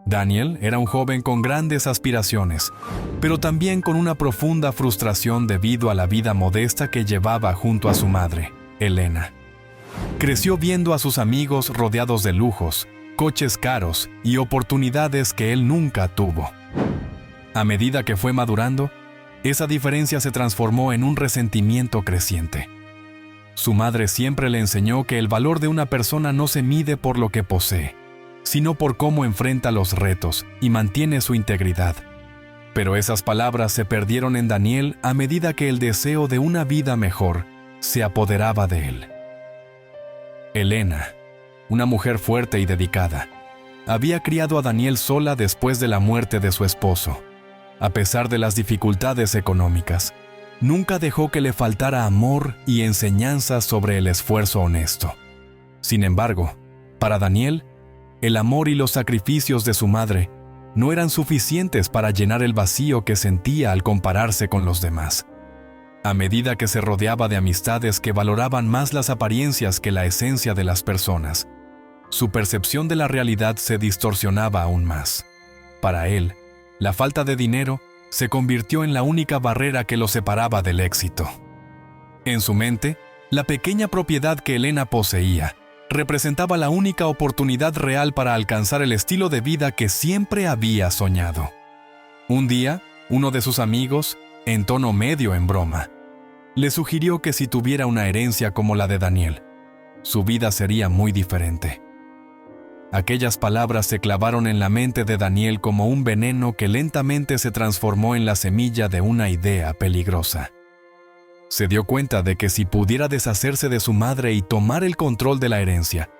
Daniel era un joven con grandes aspiraciones, pero también con una profunda frustración debido a la vida modesta que llevaba junto a su madre, Elena. Creció viendo a sus amigos rodeados de lujos, coches caros y oportunidades que él nunca tuvo. A medida que fue madurando, esa diferencia se transformó en un resentimiento creciente. Su madre siempre le enseñó que el valor de una persona no se mide por lo que posee, sino por cómo enfrenta los retos y mantiene su integridad. Pero esas palabras se perdieron en Daniel a medida que el deseo de una vida mejor se apoderaba de él. Elena, una mujer fuerte y dedicada, había criado a Daniel sola después de la muerte de su esposo. A pesar de las dificultades económicas, nunca dejó que le faltara amor y enseñanzas sobre el esfuerzo honesto. Sin embargo, para Daniel, el amor y los sacrificios de su madre no eran suficientes para llenar el vacío que sentía al compararse con los demás. A medida que se rodeaba de amistades que valoraban más las apariencias que la esencia de las personas, su percepción de la realidad se distorsionaba aún más. Para él, la falta de dinero se convirtió en la única barrera que lo separaba del éxito. En su mente, la pequeña propiedad que Elena poseía representaba la única oportunidad real para alcanzar el estilo de vida que siempre había soñado. Un día, uno de sus amigos, en tono medio en broma, le sugirió que si tuviera una herencia como la de Daniel, su vida sería muy diferente. Aquellas palabras se clavaron en la mente de Daniel como un veneno que lentamente se transformó en la semilla de una idea peligrosa. Se dio cuenta de que si pudiera deshacerse de su madre y tomar el control de la herencia,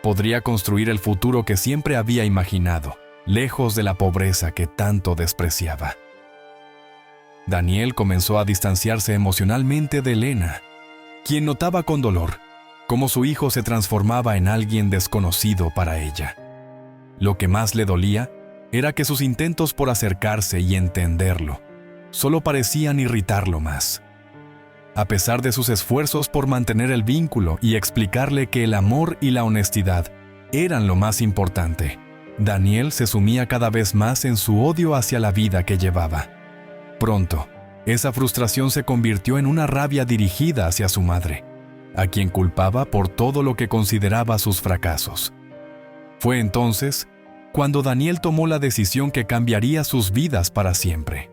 podría construir el futuro que siempre había imaginado, lejos de la pobreza que tanto despreciaba. Daniel comenzó a distanciarse emocionalmente de Elena, quien notaba con dolor cómo su hijo se transformaba en alguien desconocido para ella. Lo que más le dolía era que sus intentos por acercarse y entenderlo solo parecían irritarlo más. A pesar de sus esfuerzos por mantener el vínculo y explicarle que el amor y la honestidad eran lo más importante, Daniel se sumía cada vez más en su odio hacia la vida que llevaba. Pronto, esa frustración se convirtió en una rabia dirigida hacia su madre, a quien culpaba por todo lo que consideraba sus fracasos. Fue entonces cuando Daniel tomó la decisión que cambiaría sus vidas para siempre.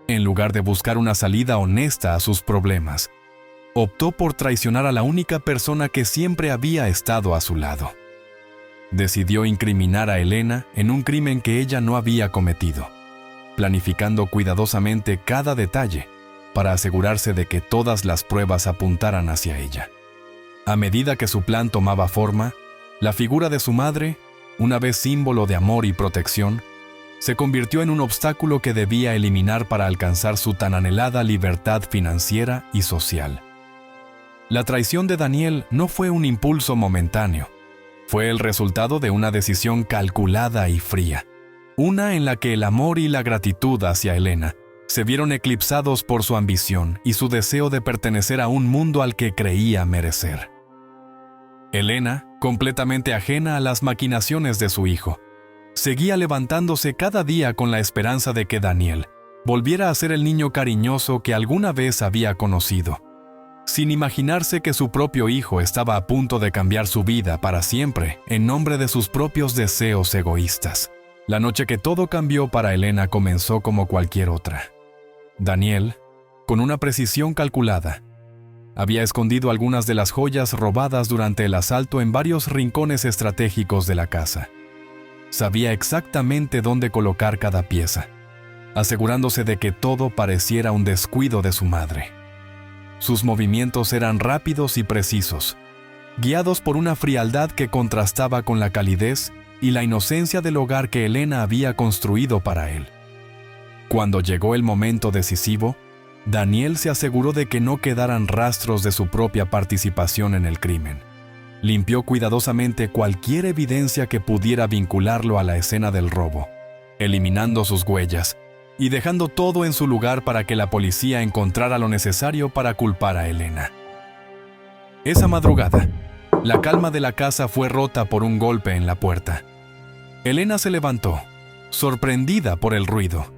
En lugar de buscar una salida honesta a sus problemas, optó por traicionar a la única persona que siempre había estado a su lado. Decidió incriminar a Elena en un crimen que ella no había cometido, planificando cuidadosamente cada detalle para asegurarse de que todas las pruebas apuntaran hacia ella. A medida que su plan tomaba forma, la figura de su madre, una vez símbolo de amor y protección, se convirtió en un obstáculo que debía eliminar para alcanzar su tan anhelada libertad financiera y social. La traición de Daniel no fue un impulso momentáneo, fue el resultado de una decisión calculada y fría, una en la que el amor y la gratitud hacia Elena se vieron eclipsados por su ambición y su deseo de pertenecer a un mundo al que creía merecer. Elena, completamente ajena a las maquinaciones de su hijo, seguía levantándose cada día con la esperanza de que Daniel volviera a ser el niño cariñoso que alguna vez había conocido, sin imaginarse que su propio hijo estaba a punto de cambiar su vida para siempre en nombre de sus propios deseos egoístas. La noche que todo cambió para Elena comenzó como cualquier otra. Daniel, con una precisión calculada, había escondido algunas de las joyas robadas durante el asalto en varios rincones estratégicos de la casa. Sabía exactamente dónde colocar cada pieza, asegurándose de que todo pareciera un descuido de su madre. Sus movimientos eran rápidos y precisos, guiados por una frialdad que contrastaba con la calidez y la inocencia del hogar que Elena había construido para él. Cuando llegó el momento decisivo, Daniel se aseguró de que no quedaran rastros de su propia participación en el crimen. Limpió cuidadosamente cualquier evidencia que pudiera vincularlo a la escena del robo, eliminando sus huellas y dejando todo en su lugar para que la policía encontrara lo necesario para culpar a Elena. Esa madrugada, la calma de la casa fue rota por un golpe en la puerta. Elena se levantó, sorprendida por el ruido,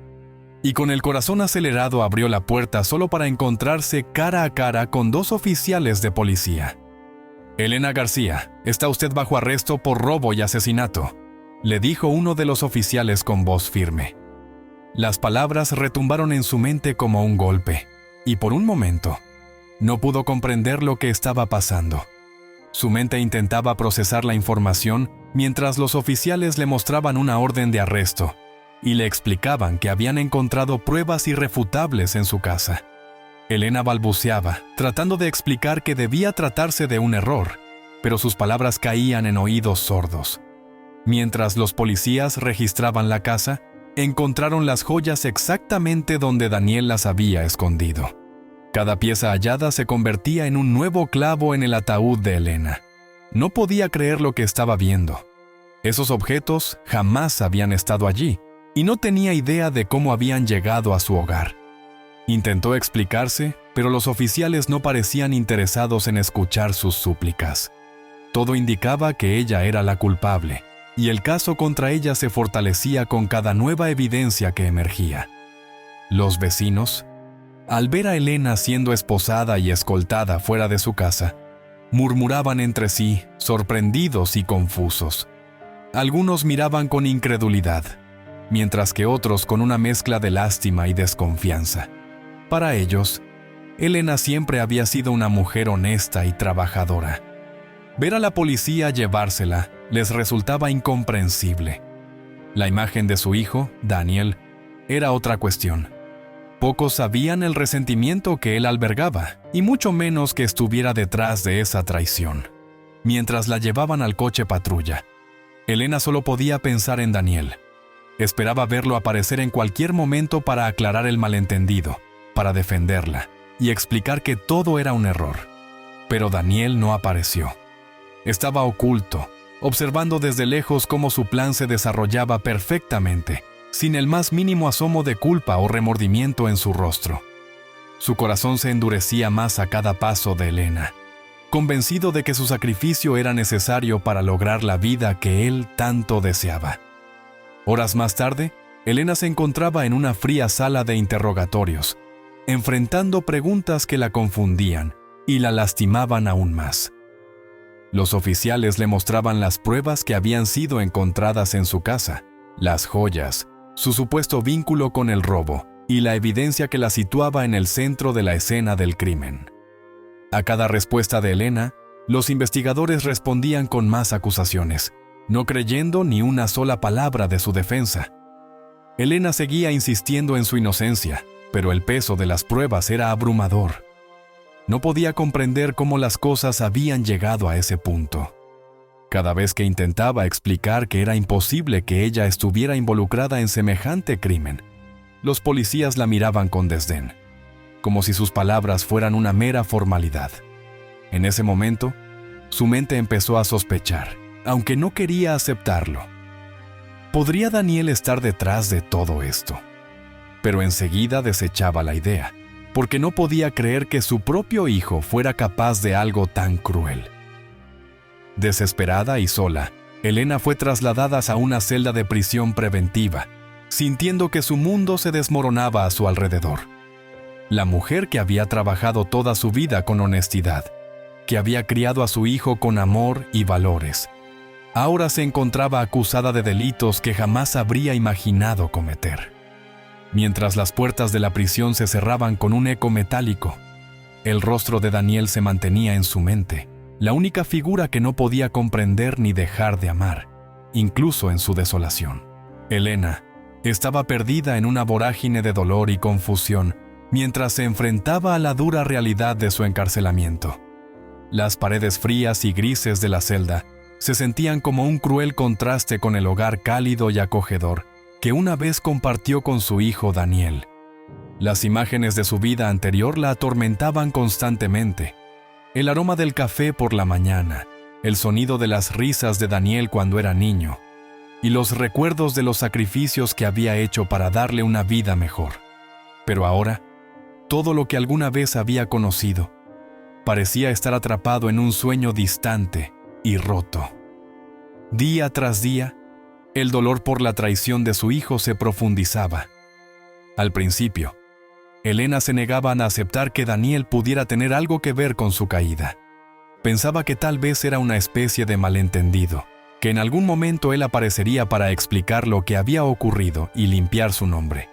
y con el corazón acelerado abrió la puerta solo para encontrarse cara a cara con dos oficiales de policía. «Elena García, está usted bajo arresto por robo y asesinato», le dijo uno de los oficiales con voz firme. Las palabras retumbaron en su mente como un golpe, y por un momento no pudo comprender lo que estaba pasando. Su mente intentaba procesar la información mientras los oficiales le mostraban una orden de arresto y le explicaban que habían encontrado pruebas irrefutables en su casa. Elena balbuceaba, tratando de explicar que debía tratarse de un error, pero sus palabras caían en oídos sordos. Mientras los policías registraban la casa, encontraron las joyas exactamente donde Daniel las había escondido. Cada pieza hallada se convertía en un nuevo clavo en el ataúd de Elena. No podía creer lo que estaba viendo. Esos objetos jamás habían estado allí, y no tenía idea de cómo habían llegado a su hogar. Intentó explicarse, pero los oficiales no parecían interesados en escuchar sus súplicas. Todo indicaba que ella era la culpable, y el caso contra ella se fortalecía con cada nueva evidencia que emergía. Los vecinos, al ver a Elena siendo esposada y escoltada fuera de su casa, murmuraban entre sí, sorprendidos y confusos. Algunos miraban con incredulidad, mientras que otros con una mezcla de lástima y desconfianza. Para ellos, Elena siempre había sido una mujer honesta y trabajadora. Ver a la policía llevársela les resultaba incomprensible. La imagen de su hijo, Daniel, era otra cuestión. Pocos sabían el resentimiento que él albergaba, y mucho menos que estuviera detrás de esa traición. Mientras la llevaban al coche patrulla, Elena solo podía pensar en Daniel. Esperaba verlo aparecer en cualquier momento para aclarar el malentendido, para defenderla y explicar que todo era un error. Pero Daniel no apareció. Estaba oculto, observando desde lejos cómo su plan se desarrollaba perfectamente, sin el más mínimo asomo de culpa o remordimiento en su rostro. Su corazón se endurecía más a cada paso de Elena, convencido de que su sacrificio era necesario para lograr la vida que él tanto deseaba. Horas más tarde, Elena se encontraba en una fría sala de interrogatorios, enfrentando preguntas que la confundían y la lastimaban aún más. Los oficiales le mostraban las pruebas que habían sido encontradas en su casa, las joyas, su supuesto vínculo con el robo y la evidencia que la situaba en el centro de la escena del crimen. A cada respuesta de Elena, los investigadores respondían con más acusaciones, no creyendo ni una sola palabra de su defensa. Elena seguía insistiendo en su inocencia, pero el peso de las pruebas era abrumador. No podía comprender cómo las cosas habían llegado a ese punto. Cada vez que intentaba explicar que era imposible que ella estuviera involucrada en semejante crimen, los policías la miraban con desdén, como si sus palabras fueran una mera formalidad. En ese momento, su mente empezó a sospechar, aunque no quería aceptarlo. ¿Podría Daniel estar detrás de todo esto? Pero enseguida desechaba la idea, porque no podía creer que su propio hijo fuera capaz de algo tan cruel. Desesperada y sola, Elena fue trasladada a una celda de prisión preventiva, sintiendo que su mundo se desmoronaba a su alrededor. La mujer que había trabajado toda su vida con honestidad, que había criado a su hijo con amor y valores, ahora se encontraba acusada de delitos que jamás habría imaginado cometer. Mientras las puertas de la prisión se cerraban con un eco metálico, el rostro de Daniel se mantenía en su mente, la única figura que no podía comprender ni dejar de amar, incluso en su desolación. Elena estaba perdida en una vorágine de dolor y confusión mientras se enfrentaba a la dura realidad de su encarcelamiento. Las paredes frías y grises de la celda se sentían como un cruel contraste con el hogar cálido y acogedor que una vez compartió con su hijo Daniel. Las imágenes de su vida anterior la atormentaban constantemente. El aroma del café por la mañana, el sonido de las risas de Daniel cuando era niño, y los recuerdos de los sacrificios que había hecho para darle una vida mejor. Pero ahora, todo lo que alguna vez había conocido parecía estar atrapado en un sueño distante y roto. Día tras día, el dolor por la traición de su hijo se profundizaba. Al principio, Elena se negaba a aceptar que Daniel pudiera tener algo que ver con su caída. Pensaba que tal vez era una especie de malentendido, que en algún momento él aparecería para explicar lo que había ocurrido y limpiar su nombre.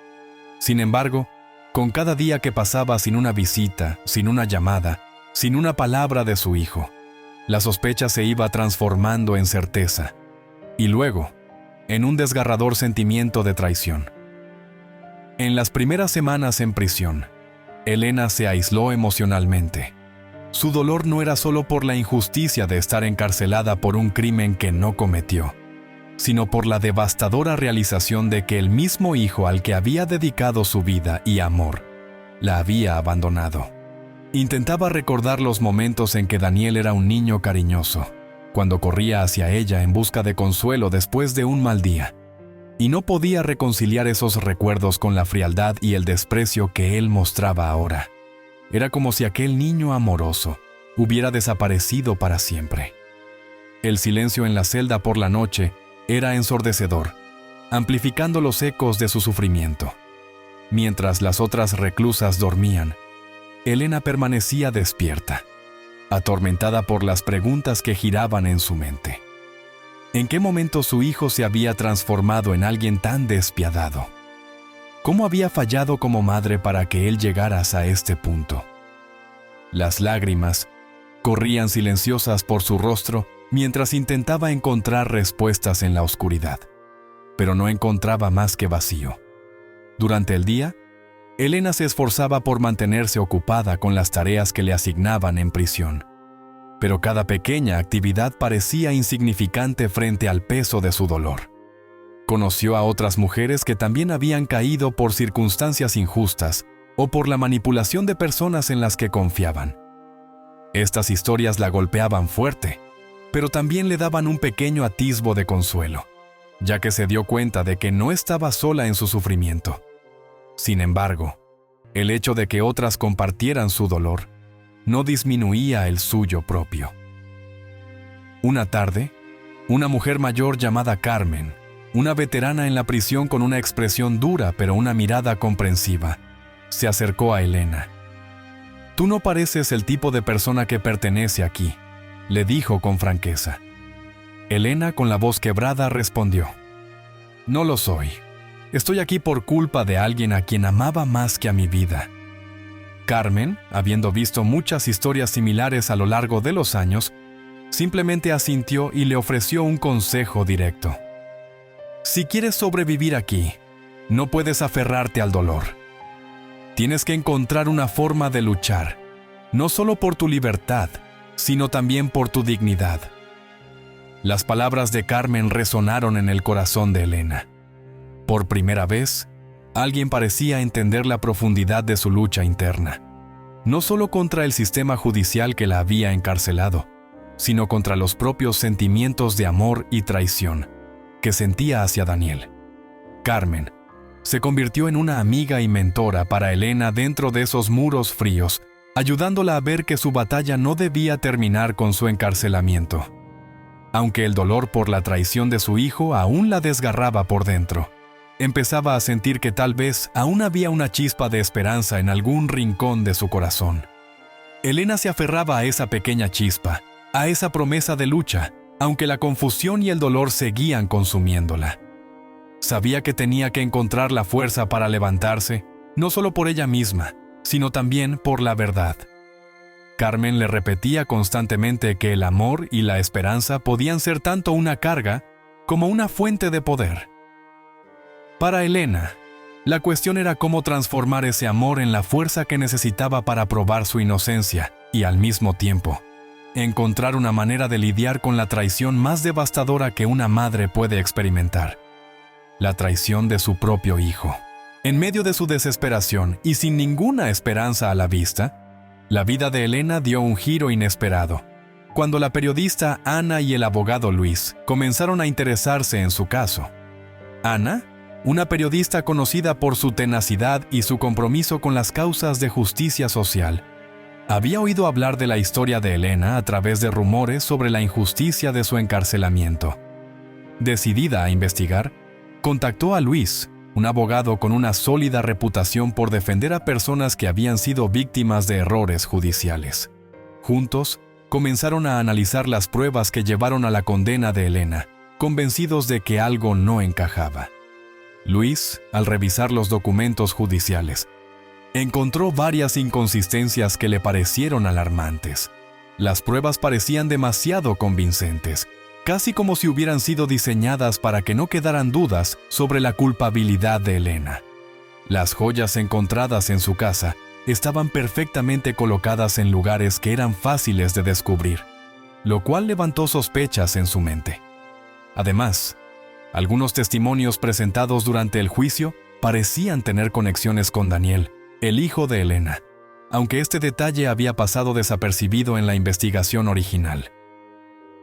Sin embargo, con cada día que pasaba sin una visita, sin una llamada, sin una palabra de su hijo, la sospecha se iba transformando en certeza, y luego, en un desgarrador sentimiento de traición. En las primeras semanas en prisión, Elena se aisló emocionalmente. Su dolor no era solo por la injusticia de estar encarcelada por un crimen que no cometió, sino por la devastadora realización de que el mismo hijo al que había dedicado su vida y amor, la había abandonado. Intentaba recordar los momentos en que Daniel era un niño cariñoso, cuando corría hacia ella en busca de consuelo después de un mal día, y no podía reconciliar esos recuerdos con la frialdad y el desprecio que él mostraba ahora. Era como si aquel niño amoroso hubiera desaparecido para siempre. El silencio en la celda por la noche era ensordecedor, amplificando los ecos de su sufrimiento. Mientras las otras reclusas dormían, Elena permanecía despierta, atormentada por las preguntas que giraban en su mente. ¿En qué momento su hijo se había transformado en alguien tan despiadado? ¿Cómo había fallado como madre para que él llegara hasta este punto? Las lágrimas corrían silenciosas por su rostro mientras intentaba encontrar respuestas en la oscuridad, pero no encontraba más que vacío. Durante el día, Elena se esforzaba por mantenerse ocupada con las tareas que le asignaban en prisión, pero cada pequeña actividad parecía insignificante frente al peso de su dolor. Conoció a otras mujeres que también habían caído por circunstancias injustas o por la manipulación de personas en las que confiaban. Estas historias la golpeaban fuerte, pero también le daban un pequeño atisbo de consuelo, ya que se dio cuenta de que no estaba sola en su sufrimiento. Sin embargo, el hecho de que otras compartieran su dolor no disminuía el suyo propio. Una tarde, una mujer mayor llamada Carmen, una veterana en la prisión con una expresión dura pero una mirada comprensiva, se acercó a Elena. «Tú no pareces el tipo de persona que pertenece aquí», le dijo con franqueza. Elena, con la voz quebrada, respondió: «No lo soy. Estoy aquí por culpa de alguien a quien amaba más que a mi vida». Carmen, habiendo visto muchas historias similares a lo largo de los años, simplemente asintió y le ofreció un consejo directo. «Si quieres sobrevivir aquí, no puedes aferrarte al dolor. Tienes que encontrar una forma de luchar, no solo por tu libertad, sino también por tu dignidad». Las palabras de Carmen resonaron en el corazón de Elena. Por primera vez, alguien parecía entender la profundidad de su lucha interna, no solo contra el sistema judicial que la había encarcelado, sino contra los propios sentimientos de amor y traición que sentía hacia Daniel. Carmen se convirtió en una amiga y mentora para Elena dentro de esos muros fríos, ayudándola a ver que su batalla no debía terminar con su encarcelamiento. Aunque el dolor por la traición de su hijo aún la desgarraba por dentro, empezaba a sentir que tal vez aún había una chispa de esperanza en algún rincón de su corazón. Elena se aferraba a esa pequeña chispa, a esa promesa de lucha, aunque la confusión y el dolor seguían consumiéndola. Sabía que tenía que encontrar la fuerza para levantarse, no solo por ella misma, sino también por la verdad. Carmen le repetía constantemente que el amor y la esperanza podían ser tanto una carga como una fuente de poder. Para Elena, la cuestión era cómo transformar ese amor en la fuerza que necesitaba para probar su inocencia y, al mismo tiempo, encontrar una manera de lidiar con la traición más devastadora que una madre puede experimentar: la traición de su propio hijo. En medio de su desesperación y sin ninguna esperanza a la vista, la vida de Elena dio un giro inesperado, cuando la periodista Ana y el abogado Luis comenzaron a interesarse en su caso. Ana, una periodista conocida por su tenacidad y su compromiso con las causas de justicia social, había oído hablar de la historia de Elena a través de rumores sobre la injusticia de su encarcelamiento. Decidida a investigar, contactó a Luis, un abogado con una sólida reputación por defender a personas que habían sido víctimas de errores judiciales. Juntos, comenzaron a analizar las pruebas que llevaron a la condena de Elena, convencidos de que algo no encajaba. Luis, al revisar los documentos judiciales, encontró varias inconsistencias que le parecieron alarmantes. Las pruebas parecían demasiado convincentes, casi como si hubieran sido diseñadas para que no quedaran dudas sobre la culpabilidad de Elena. Las joyas encontradas en su casa estaban perfectamente colocadas en lugares que eran fáciles de descubrir, lo cual levantó sospechas en su mente. Además, algunos testimonios presentados durante el juicio parecían tener conexiones con Daniel, el hijo de Elena, aunque este detalle había pasado desapercibido en la investigación original.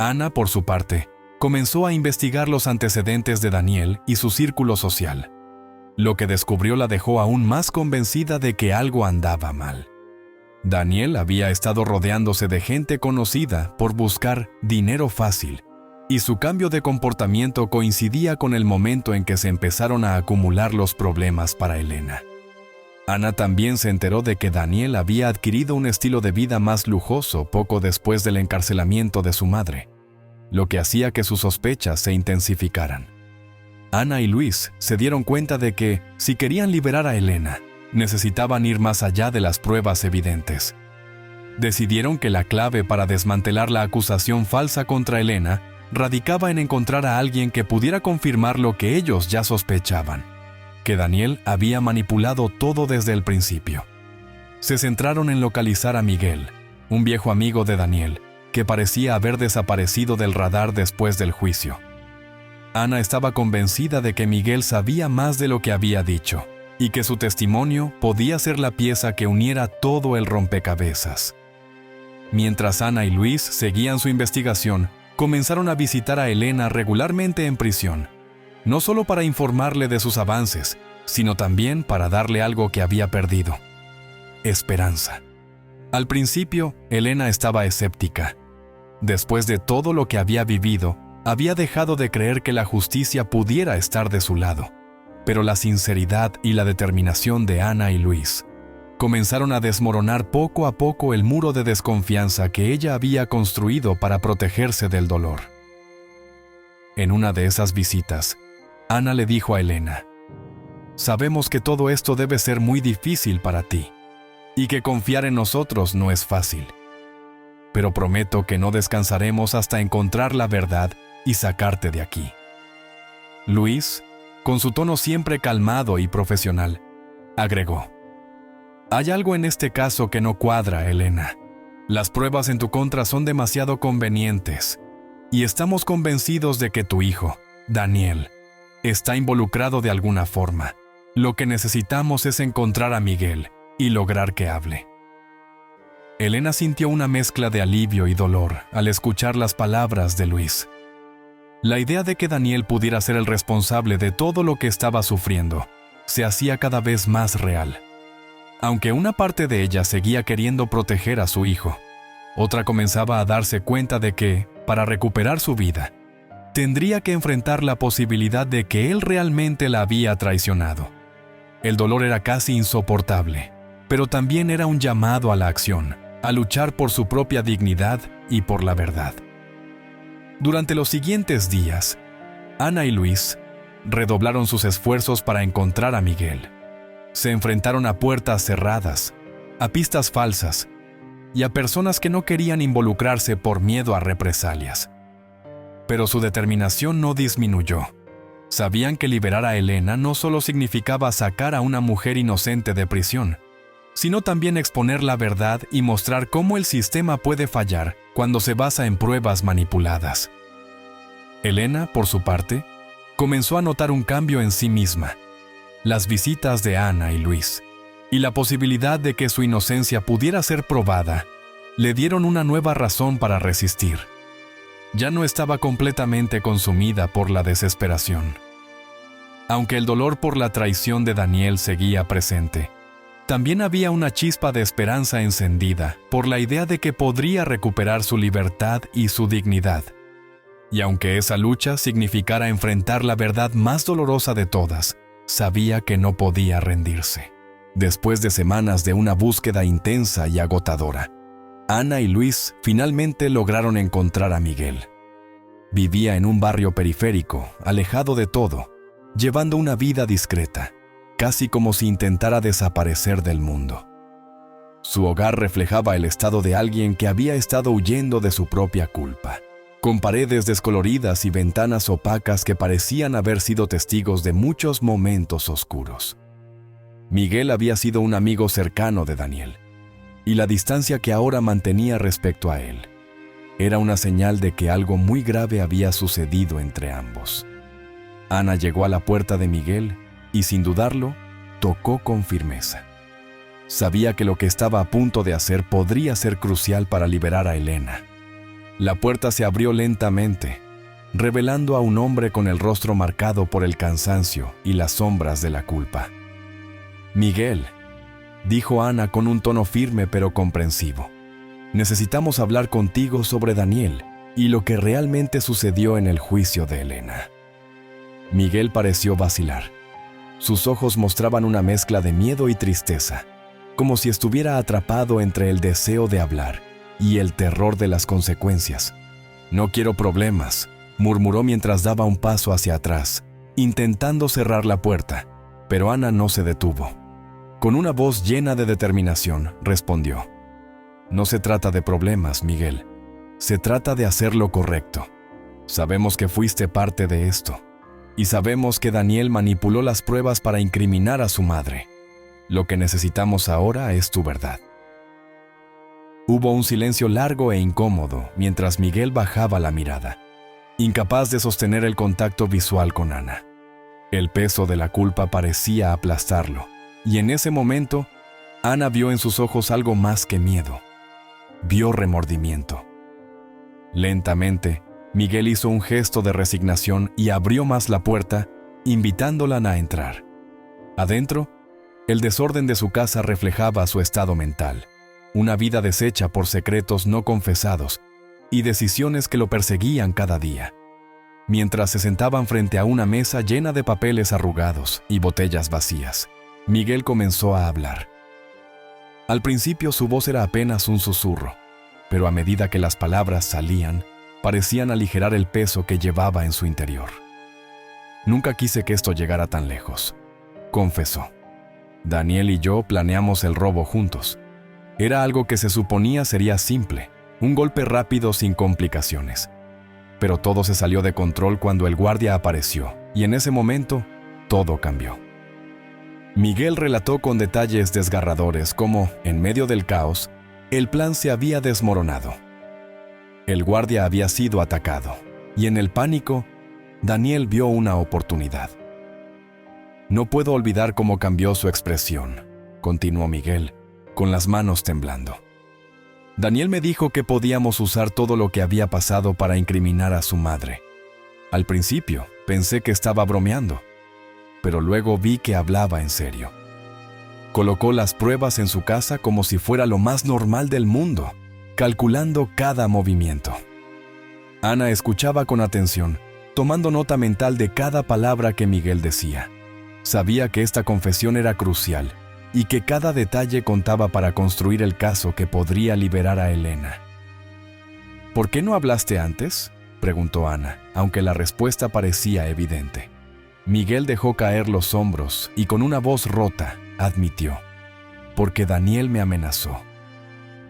Ana, por su parte, comenzó a investigar los antecedentes de Daniel y su círculo social. Lo que descubrió la dejó aún más convencida de que algo andaba mal. Daniel había estado rodeándose de gente conocida por buscar dinero fácil, y su cambio de comportamiento coincidía con el momento en que se empezaron a acumular los problemas para Elena. Ana también se enteró de que Daniel había adquirido un estilo de vida más lujoso poco después del encarcelamiento de su madre, lo que hacía que sus sospechas se intensificaran. Ana y Luis se dieron cuenta de que, si querían liberar a Elena, necesitaban ir más allá de las pruebas evidentes. Decidieron que la clave para desmantelar la acusación falsa contra Elena radicaba en encontrar a alguien que pudiera confirmar lo que ellos ya sospechaban: que Daniel había manipulado todo desde el principio. Se centraron en localizar a Miguel, un viejo amigo de Daniel, que parecía haber desaparecido del radar después del juicio. Ana estaba convencida de que Miguel sabía más de lo que había dicho, y que su testimonio podía ser la pieza que uniera todo el rompecabezas. Mientras Ana y Luis seguían su investigación, comenzaron a visitar a Elena regularmente en prisión, no solo para informarle de sus avances, sino también para darle algo que había perdido: esperanza. Al principio, Elena estaba escéptica. Después de todo lo que había vivido, había dejado de creer que la justicia pudiera estar de su lado. Pero la sinceridad y la determinación de Ana y Luis comenzaron a desmoronar poco a poco el muro de desconfianza que ella había construido para protegerse del dolor. En una de esas visitas, Ana le dijo a Elena: «Sabemos que todo esto debe ser muy difícil para ti, y que confiar en nosotros no es fácil. Pero prometo que no descansaremos hasta encontrar la verdad y sacarte de aquí». Luis, con su tono siempre calmado y profesional, agregó: «Hay algo en este caso que no cuadra, Elena. Las pruebas en tu contra son demasiado convenientes, y estamos convencidos de que tu hijo, Daniel, está involucrado de alguna forma. Lo que necesitamos es encontrar a Miguel y lograr que hable». Elena sintió una mezcla de alivio y dolor al escuchar las palabras de Luis. La idea de que Daniel pudiera ser el responsable de todo lo que estaba sufriendo se hacía cada vez más real. Aunque una parte de ella seguía queriendo proteger a su hijo, otra comenzaba a darse cuenta de que, para recuperar su vida, tendría que enfrentar la posibilidad de que él realmente la había traicionado. El dolor era casi insoportable, pero también era un llamado a la acción, a luchar por su propia dignidad y por la verdad. Durante los siguientes días, Ana y Luis redoblaron sus esfuerzos para encontrar a Miguel. Se enfrentaron a puertas cerradas, a pistas falsas y a personas que no querían involucrarse por miedo a represalias. Pero su determinación no disminuyó. Sabían que liberar a Elena no solo significaba sacar a una mujer inocente de prisión, sino también exponer la verdad y mostrar cómo el sistema puede fallar cuando se basa en pruebas manipuladas. Elena, por su parte, comenzó a notar un cambio en sí misma. Las visitas de Ana y Luis, y la posibilidad de que su inocencia pudiera ser probada, le dieron una nueva razón para resistir. Ya no estaba completamente consumida por la desesperación. Aunque el dolor por la traición de Daniel seguía presente, también había una chispa de esperanza encendida por la idea de que podría recuperar su libertad y su dignidad. Y aunque esa lucha significara enfrentar la verdad más dolorosa de todas, sabía que no podía rendirse. Después de semanas de una búsqueda intensa y agotadora, Ana y Luis finalmente lograron encontrar a Miguel. Vivía en un barrio periférico, alejado de todo, llevando una vida discreta, casi como si intentara desaparecer del mundo. Su hogar reflejaba el estado de alguien que había estado huyendo de su propia culpa, con paredes descoloridas y ventanas opacas que parecían haber sido testigos de muchos momentos oscuros. Miguel había sido un amigo cercano de Daniel, y la distancia que ahora mantenía respecto a él era una señal de que algo muy grave había sucedido entre ambos. Ana llegó a la puerta de Miguel y, sin dudarlo, tocó con firmeza. Sabía que lo que estaba a punto de hacer podría ser crucial para liberar a Elena. La puerta se abrió lentamente, revelando a un hombre con el rostro marcado por el cansancio y las sombras de la culpa. «Miguel», dijo Ana con un tono firme pero comprensivo, «necesitamos hablar contigo sobre Daniel y lo que realmente sucedió en el juicio de Elena». Miguel pareció vacilar. Sus ojos mostraban una mezcla de miedo y tristeza, como si estuviera atrapado entre el deseo de hablar y el terror de las consecuencias. «No quiero problemas», murmuró mientras daba un paso hacia atrás, intentando cerrar la puerta, pero Ana no se detuvo. Con una voz llena de determinación, respondió: «No se trata de problemas, Miguel. Se trata de hacer lo correcto. Sabemos que fuiste parte de esto, y sabemos que Daniel manipuló las pruebas para incriminar a su madre. Lo que necesitamos ahora es tu verdad». Hubo un silencio largo e incómodo mientras Miguel bajaba la mirada, incapaz de sostener el contacto visual con Ana. El peso de la culpa parecía aplastarlo, y en ese momento, Ana vio en sus ojos algo más que miedo. Vio remordimiento. Lentamente, Miguel hizo un gesto de resignación y abrió más la puerta, invitándola a entrar. Adentro, el desorden de su casa reflejaba su estado mental, una vida deshecha por secretos no confesados y decisiones que lo perseguían cada día. Mientras se sentaban frente a una mesa llena de papeles arrugados y botellas vacías, Miguel comenzó a hablar. Al principio su voz era apenas un susurro, pero a medida que las palabras salían, parecían aligerar el peso que llevaba en su interior. «Nunca quise que esto llegara tan lejos», confesó. «Daniel y yo planeamos el robo juntos. Era algo que se suponía sería simple, un golpe rápido sin complicaciones. Pero todo se salió de control cuando el guardia apareció, y en ese momento, todo cambió». Miguel relató con detalles desgarradores cómo, en medio del caos, el plan se había desmoronado. El guardia había sido atacado, y en el pánico, Daniel vio una oportunidad. «No puedo olvidar cómo cambió su expresión», continuó Miguel, con las manos temblando. «Daniel me dijo que podíamos usar todo lo que había pasado para incriminar a su madre. Al principio, pensé que estaba bromeando, pero luego vi que hablaba en serio. Colocó las pruebas en su casa como si fuera lo más normal del mundo, calculando cada movimiento». Ana escuchaba con atención, tomando nota mental de cada palabra que Miguel decía. Sabía que esta confesión era crucial y que cada detalle contaba para construir el caso que podría liberar a Elena. «¿Por qué no hablaste antes?», preguntó Ana, aunque la respuesta parecía evidente. Miguel dejó caer los hombros y con una voz rota admitió: «Porque Daniel me amenazó.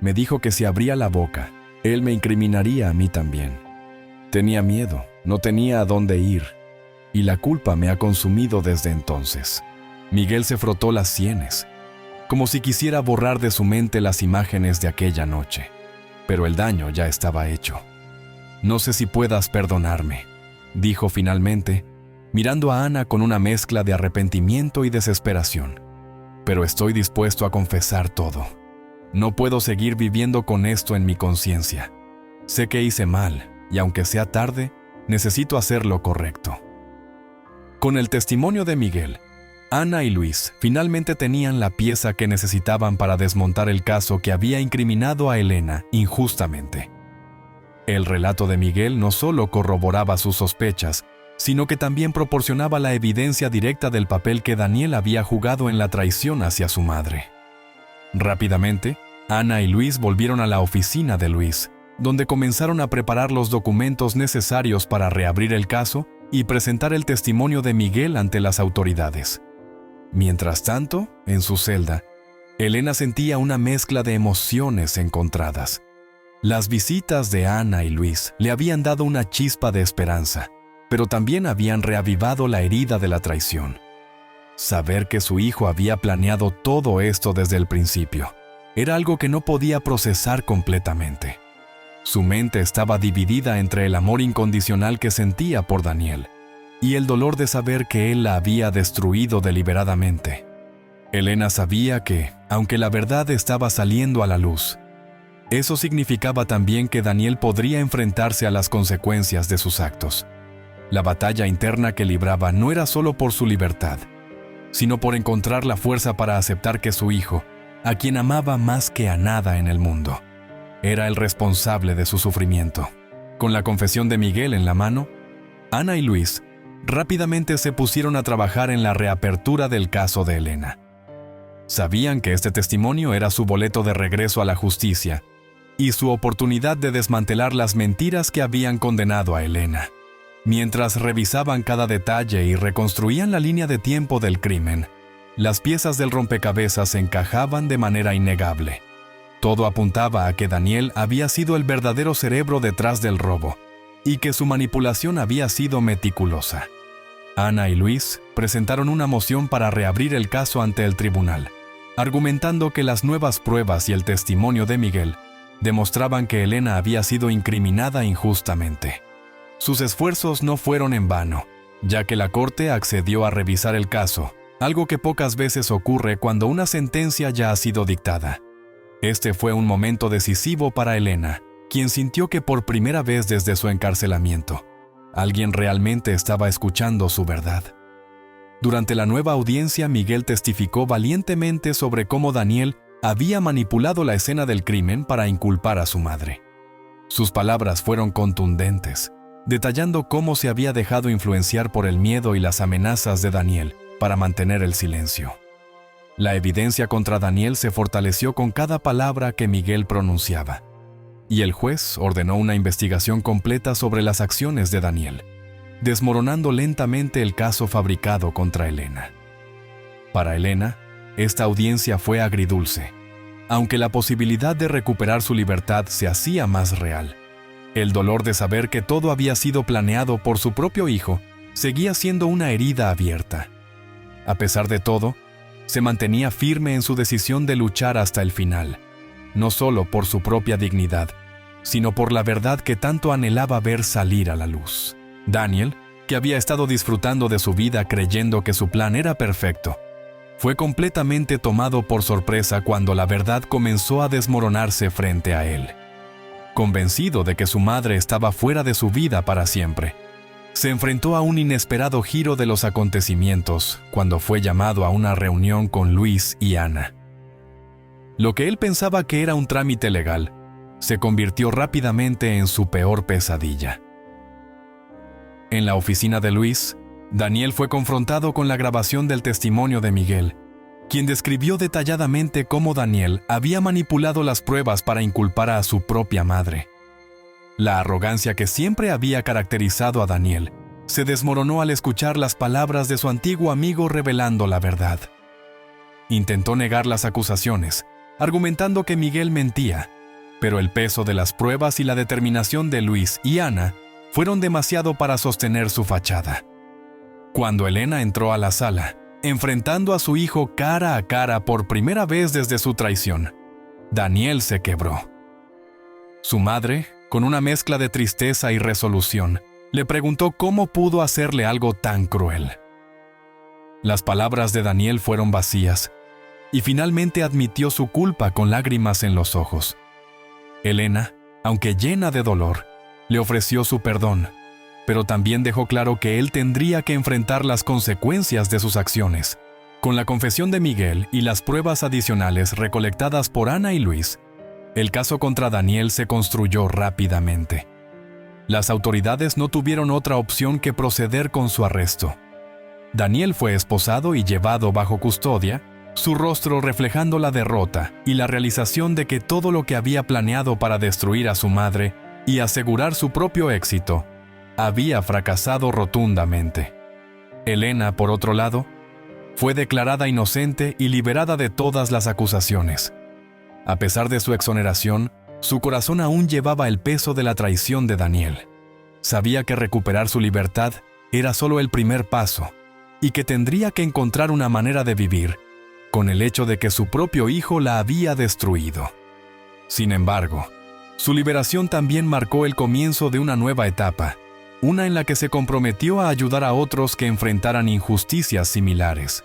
Me dijo que si abría la boca, él me incriminaría a mí también. Tenía miedo, no tenía a dónde ir, y la culpa me ha consumido desde entonces». Miguel se frotó las sienes, como si quisiera borrar de su mente las imágenes de aquella noche, pero el daño ya estaba hecho. «No sé si puedas perdonarme», dijo finalmente, mirando a Ana con una mezcla de arrepentimiento y desesperación. «Pero estoy dispuesto a confesar todo. No puedo seguir viviendo con esto en mi conciencia. Sé que hice mal, y aunque sea tarde, necesito hacer lo correcto». Con el testimonio de Miguel, Ana y Luis finalmente tenían la pieza que necesitaban para desmontar el caso que había incriminado a Elena injustamente. El relato de Miguel no solo corroboraba sus sospechas, sino que también proporcionaba la evidencia directa del papel que Daniel había jugado en la traición hacia su madre. Rápidamente, Ana y Luis volvieron a la oficina de Luis, donde comenzaron a preparar los documentos necesarios para reabrir el caso y presentar el testimonio de Miguel ante las autoridades. Mientras tanto, en su celda, Elena sentía una mezcla de emociones encontradas. Las visitas de Ana y Luis le habían dado una chispa de esperanza, pero también habían reavivado la herida de la traición. Saber que su hijo había planeado todo esto desde el principio era algo que no podía procesar completamente. Su mente estaba dividida entre el amor incondicional que sentía por Daniel y el dolor de saber que él la había destruido deliberadamente. Elena sabía que, aunque la verdad estaba saliendo a la luz, eso significaba también que Daniel podría enfrentarse a las consecuencias de sus actos. La batalla interna que libraba no era solo por su libertad, sino por encontrar la fuerza para aceptar que su hijo, a quien amaba más que a nada en el mundo, era el responsable de su sufrimiento. Con la confesión de Miguel en la mano, Ana y Luis rápidamente se pusieron a trabajar en la reapertura del caso de Elena. Sabían que este testimonio era su boleto de regreso a la justicia y su oportunidad de desmantelar las mentiras que habían condenado a Elena. Mientras revisaban cada detalle y reconstruían la línea de tiempo del crimen, las piezas del rompecabezas se encajaban de manera innegable. Todo apuntaba a que Daniel había sido el verdadero cerebro detrás del robo y que su manipulación había sido meticulosa. Ana y Luis presentaron una moción para reabrir el caso ante el tribunal, argumentando que las nuevas pruebas y el testimonio de Miguel demostraban que Elena había sido incriminada injustamente. Sus esfuerzos no fueron en vano, ya que la corte accedió a revisar el caso, algo que pocas veces ocurre cuando una sentencia ya ha sido dictada. Este fue un momento decisivo para Elena, quien sintió que por primera vez desde su encarcelamiento, alguien realmente estaba escuchando su verdad. Durante la nueva audiencia, Miguel testificó valientemente sobre cómo Daniel había manipulado la escena del crimen para inculpar a su madre. Sus palabras fueron contundentes, detallando cómo se había dejado influenciar por el miedo y las amenazas de Daniel para mantener el silencio. La evidencia contra Daniel se fortaleció con cada palabra que Miguel pronunciaba, y el juez ordenó una investigación completa sobre las acciones de Daniel, desmoronando lentamente el caso fabricado contra Elena. Para Elena, esta audiencia fue agridulce, aunque la posibilidad de recuperar su libertad se hacía más real. El dolor de saber que todo había sido planeado por su propio hijo seguía siendo una herida abierta. A pesar de todo, se mantenía firme en su decisión de luchar hasta el final, no solo por su propia dignidad, sino por la verdad que tanto anhelaba ver salir a la luz. Daniel, que había estado disfrutando de su vida creyendo que su plan era perfecto, fue completamente tomado por sorpresa cuando la verdad comenzó a desmoronarse frente a él. Convencido de que su madre estaba fuera de su vida para siempre, se enfrentó a un inesperado giro de los acontecimientos cuando fue llamado a una reunión con Luis y Ana. Lo que él pensaba que era un trámite legal, se convirtió rápidamente en su peor pesadilla. En la oficina de Luis, Daniel fue confrontado con la grabación del testimonio de Miguel, quien describió detalladamente cómo Daniel había manipulado las pruebas para inculpar a su propia madre. La arrogancia que siempre había caracterizado a Daniel se desmoronó al escuchar las palabras de su antiguo amigo revelando la verdad. Intentó negar las acusaciones, argumentando que Miguel mentía, pero el peso de las pruebas y la determinación de Luis y Ana fueron demasiado para sostener su fachada. Cuando Elena entró a la sala, enfrentando a su hijo cara a cara por primera vez desde su traición, Daniel se quebró. Su madre, con una mezcla de tristeza y resolución, le preguntó cómo pudo hacerle algo tan cruel. Las palabras de Daniel fueron vacías, y finalmente admitió su culpa con lágrimas en los ojos. Elena, aunque llena de dolor, le ofreció su perdón, pero también dejó claro que él tendría que enfrentar las consecuencias de sus acciones. Con la confesión de Miguel y las pruebas adicionales recolectadas por Ana y Luis, el caso contra Daniel se construyó rápidamente, Las autoridades no tuvieron otra opción que proceder con su arresto. Daniel fue esposado y llevado bajo custodia, su rostro reflejando la derrota y la realización de que todo lo que había planeado para destruir a su madre y asegurar su propio éxito había fracasado rotundamente. Elena, por otro lado, fue declarada inocente y liberada de todas las acusaciones. A pesar de su exoneración, su corazón aún llevaba el peso de la traición de Daniel. Sabía que recuperar su libertad era solo el primer paso y que tendría que encontrar una manera de vivir con el hecho de que su propio hijo la había destruido. Sin embargo, su liberación también marcó el comienzo de una nueva etapa, una en la que se comprometió a ayudar a otros que enfrentaran injusticias similares.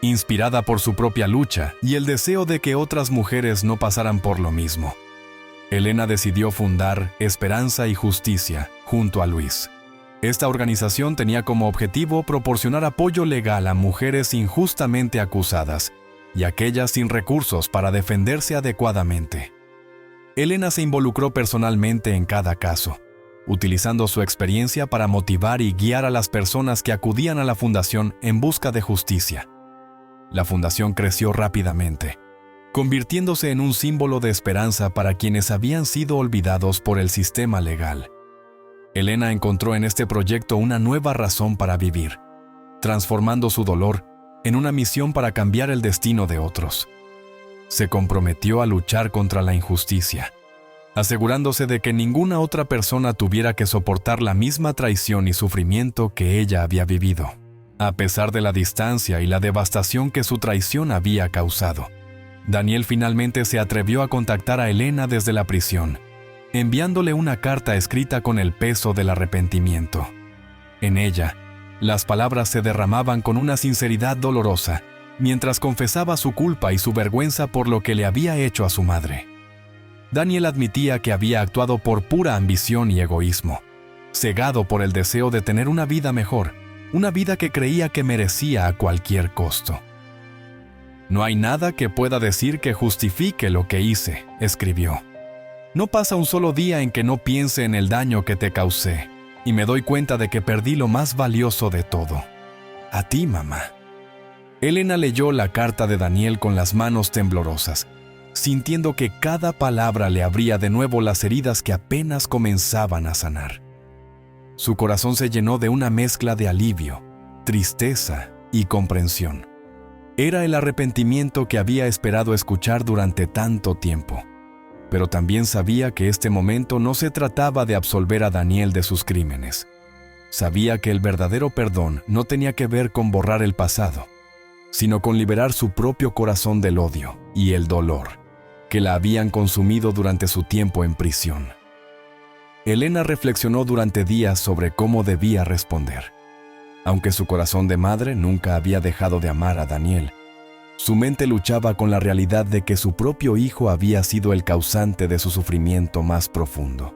Inspirada por su propia lucha y el deseo de que otras mujeres no pasaran por lo mismo, Elena decidió fundar Esperanza y Justicia junto a Luis. Esta organización tenía como objetivo proporcionar apoyo legal a mujeres injustamente acusadas y aquellas sin recursos para defenderse adecuadamente. Elena se involucró personalmente en cada caso, utilizando su experiencia para motivar y guiar a las personas que acudían a la fundación en busca de justicia. La fundación creció rápidamente, convirtiéndose en un símbolo de esperanza para quienes habían sido olvidados por el sistema legal. Elena encontró en este proyecto una nueva razón para vivir, transformando su dolor en una misión para cambiar el destino de otros. Se comprometió a luchar contra la injusticia, asegurándose de que ninguna otra persona tuviera que soportar la misma traición y sufrimiento que ella había vivido, a pesar de la distancia y la devastación que su traición había causado. Daniel finalmente se atrevió a contactar a Elena desde la prisión, enviándole una carta escrita con el peso del arrepentimiento. En ella, las palabras se derramaban con una sinceridad dolorosa, mientras confesaba su culpa y su vergüenza por lo que le había hecho a su madre. Daniel admitía que había actuado por pura ambición y egoísmo, cegado por el deseo de tener una vida mejor, una vida que creía que merecía a cualquier costo. «No hay nada que pueda decir que justifique lo que hice», escribió. «No pasa un solo día en que no piense en el daño que te causé, y me doy cuenta de que perdí lo más valioso de todo. A ti, mamá». Elena leyó la carta de Daniel con las manos temblorosas, sintiendo que cada palabra le abría de nuevo las heridas que apenas comenzaban a sanar. Su corazón se llenó de una mezcla de alivio, tristeza y comprensión. Era el arrepentimiento que había esperado escuchar durante tanto tiempo, pero también sabía que este momento no se trataba de absolver a Daniel de sus crímenes. Sabía que el verdadero perdón no tenía que ver con borrar el pasado, sino con liberar su propio corazón del odio y el dolor que la habían consumido durante su tiempo en prisión. Elena reflexionó durante días sobre cómo debía responder. Aunque su corazón de madre nunca había dejado de amar a Daniel, su mente luchaba con la realidad de que su propio hijo había sido el causante de su sufrimiento más profundo.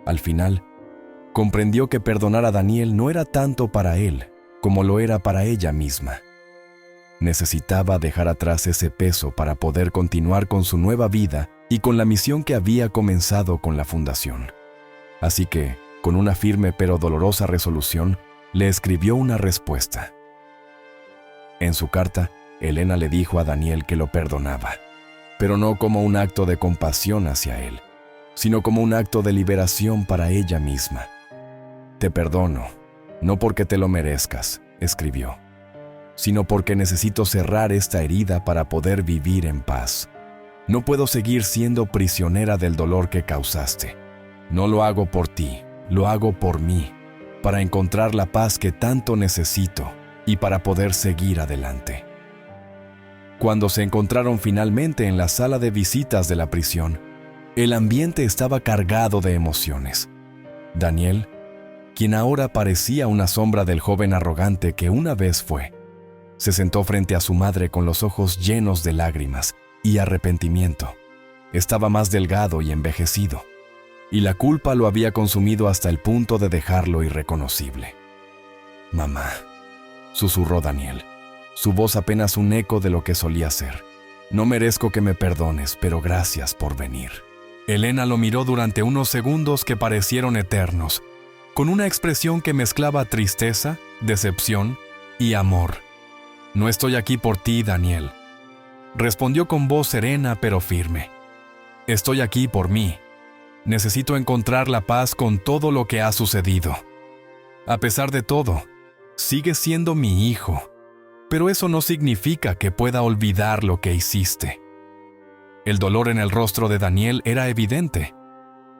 Al final, comprendió que perdonar a Daniel no era tanto para él como lo era para ella misma. Necesitaba dejar atrás ese peso para poder continuar con su nueva vida y con la misión que había comenzado con la fundación. Así que, con una firme pero dolorosa resolución, le escribió una respuesta. En su carta, Elena le dijo a Daniel que lo perdonaba, pero no como un acto de compasión hacia él, sino como un acto de liberación para ella misma. «Te perdono, no porque te lo merezcas», escribió, «sino porque necesito cerrar esta herida para poder vivir en paz. No puedo seguir siendo prisionera del dolor que causaste. No lo hago por ti, lo hago por mí, para encontrar la paz que tanto necesito y para poder seguir adelante». Cuando se encontraron finalmente en la sala de visitas de la prisión, el ambiente estaba cargado de emociones. Daniel, quien ahora parecía una sombra del joven arrogante que una vez fue, se sentó frente a su madre con los ojos llenos de lágrimas y arrepentimiento. Estaba más delgado y envejecido, y la culpa lo había consumido hasta el punto de dejarlo irreconocible. «Mamá», susurró Daniel, su voz apenas un eco de lo que solía ser. «No merezco que me perdones, pero gracias por venir. Elena lo miró durante unos segundos que parecieron eternos, con una expresión que mezclaba tristeza, decepción y amor. «No estoy aquí por ti, Daniel», respondió con voz serena pero firme. «Estoy aquí por mí. Necesito encontrar la paz con todo lo que ha sucedido. A pesar de todo, sigues siendo mi hijo, pero eso no significa que pueda olvidar lo que hiciste». El dolor en el rostro de Daniel era evidente,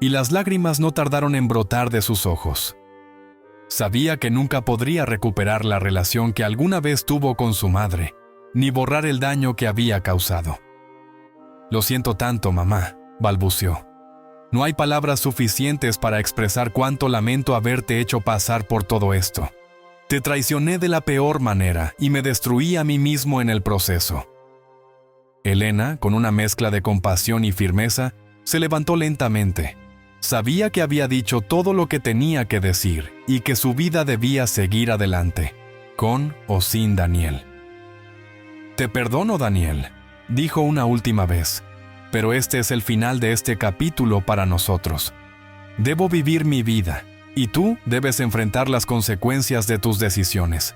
y las lágrimas no tardaron en brotar de sus ojos. Sabía que nunca podría recuperar la relación que alguna vez tuvo con su madre, ni borrar el daño que había causado. «Lo siento tanto, mamá», balbuceó. «No hay palabras suficientes para expresar cuánto lamento haberte hecho pasar por todo esto. Te traicioné de la peor manera y me destruí a mí mismo en el proceso». Elena, con una mezcla de compasión y firmeza, se levantó lentamente. Sabía que había dicho todo lo que tenía que decir y que su vida debía seguir adelante, con o sin Daniel. «Te perdono, Daniel», dijo una última vez, «pero este es el final de este capítulo para nosotros. Debo vivir mi vida, y tú debes enfrentar las consecuencias de tus decisiones.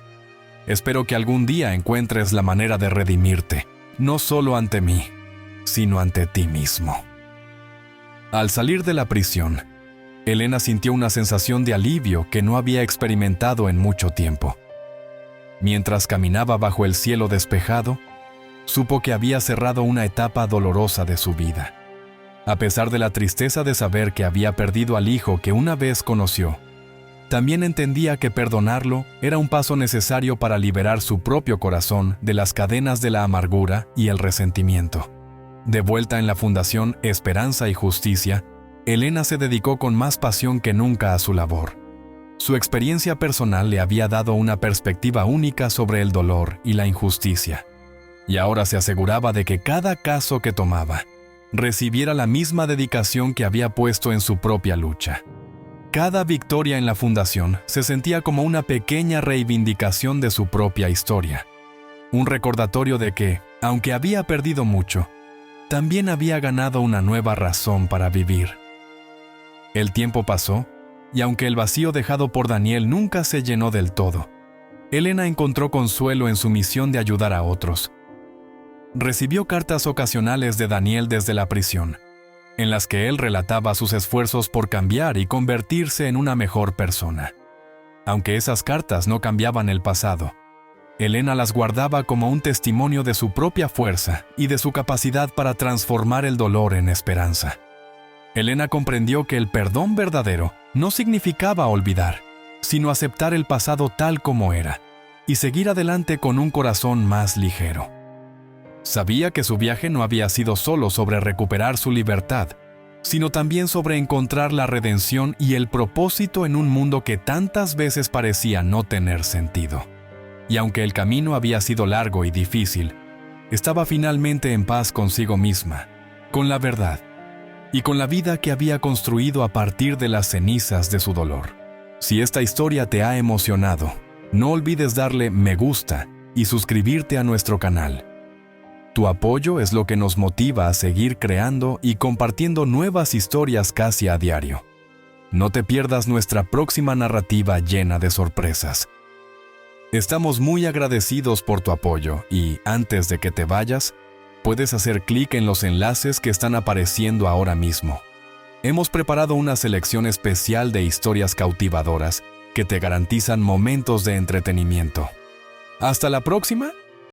Espero que algún día encuentres la manera de redimirte, no solo ante mí, sino ante ti mismo». Al salir de la prisión, Elena sintió una sensación de alivio que no había experimentado en mucho tiempo. Mientras caminaba bajo el cielo despejado, supo que había cerrado una etapa dolorosa de su vida. A pesar de la tristeza de saber que había perdido al hijo que una vez conoció, también entendía que perdonarlo era un paso necesario para liberar su propio corazón de las cadenas de la amargura y el resentimiento. De vuelta en la Fundación Esperanza y Justicia, Elena se dedicó con más pasión que nunca a su labor. Su experiencia personal le había dado una perspectiva única sobre el dolor y la injusticia, y ahora se aseguraba de que cada caso que tomaba recibiera la misma dedicación que había puesto en su propia lucha. Cada victoria en la Fundación se sentía como una pequeña reivindicación de su propia historia, un recordatorio de que, aunque había perdido mucho, también había ganado una nueva razón para vivir. El tiempo pasó, y aunque el vacío dejado por Daniel nunca se llenó del todo, Elena encontró consuelo en su misión de ayudar a otros. Recibió cartas ocasionales de Daniel desde la prisión, en las que él relataba sus esfuerzos por cambiar y convertirse en una mejor persona. Aunque esas cartas no cambiaban el pasado, Elena las guardaba como un testimonio de su propia fuerza y de su capacidad para transformar el dolor en esperanza. Elena comprendió que el perdón verdadero no significaba olvidar, sino aceptar el pasado tal como era y seguir adelante con un corazón más ligero. Sabía que su viaje no había sido solo sobre recuperar su libertad, sino también sobre encontrar la redención y el propósito en un mundo que tantas veces parecía no tener sentido. Y aunque el camino había sido largo y difícil, estaba finalmente en paz consigo misma, con la verdad y con la vida que había construido a partir de las cenizas de su dolor. Si esta historia te ha emocionado, no olvides darle me gusta y suscribirte a nuestro canal. Tu apoyo es lo que nos motiva a seguir creando y compartiendo nuevas historias casi a diario. No te pierdas nuestra próxima narrativa llena de sorpresas. Estamos muy agradecidos por tu apoyo y, antes de que te vayas, puedes hacer clic en los enlaces que están apareciendo ahora mismo. Hemos preparado una selección especial de historias cautivadoras que te garantizan momentos de entretenimiento. ¡Hasta la próxima!